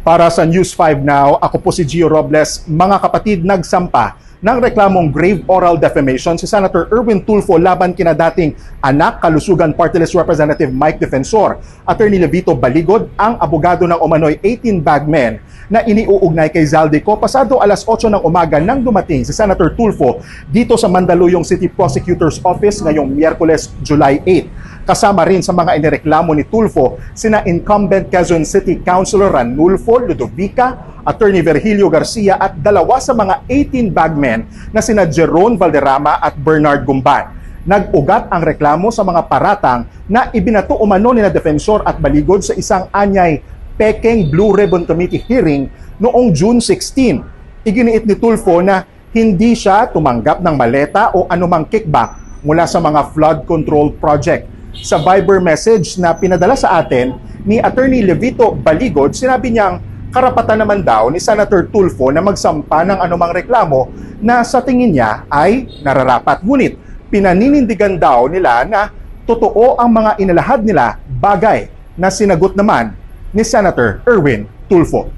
Para sa News 5 Now, ako po si Gio Robles. Mga kapatid, nagsampa ng reklamong grave oral defamation si Senator Erwin Tulfo laban kina dating anak Kalusugan Party List Representative Mike Defensor. Attorney Levito Baligod, ang abogado ng umano'y 18 bagmen na iniuugnay kay Zaldico pasado alas 8 ng umaga nang dumating si Senator Tulfo dito sa Mandaluyong City Prosecutor's Office ngayong Miyerkules, July 8. Kasama rin sa mga inireklamo ni Tulfo sina incumbent Quezon City Councilor Ranulfo Ludovica, Attorney Virgilio Garcia at dalawa sa mga 18 bagmen na sina Jeron Valderrama at Bernard Gumban. Nag-ugat ang reklamo sa mga paratang na ibinato umano ni na Defensor at Baligod sa isang anyay Pekeng Blue Ribbon Committee hearing noong June 16. Iginiit ni Tulfo na hindi siya tumanggap ng maleta o anumang kickback mula sa mga flood control project. Sa Viber message na pinadala sa atin ni Attorney Levito Baligod, sinabi niyang karapatan naman daw ni Senator Tulfo na magsampa ng anumang reklamo na sa tingin niya ay nararapat. Ngunit pinaninindigan daw nila na totoo ang mga inalahad nila, bagay na sinagot naman ni Senator Erwin Tulfo.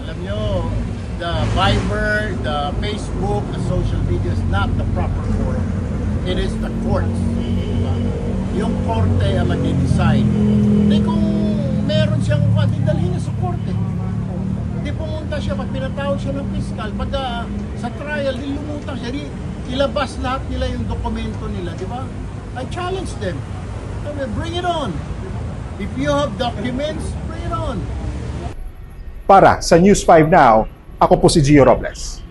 Alam nyo, the Viber, the Facebook, the social media is not the proper forum. It is the courts. Yung korte ang mag-decide. Hindi kung meron siyang dalhin niya sa korte. Hindi pumunta siya, pag pinatawag siya ng piskal, pag sa trial, lumutang siya, ilabas lahat nila yung dokumento nila, di ba? I challenge them. Bring it on. If you have documents, bring it on. Para sa News 5 Now, ako po si Gio Robles.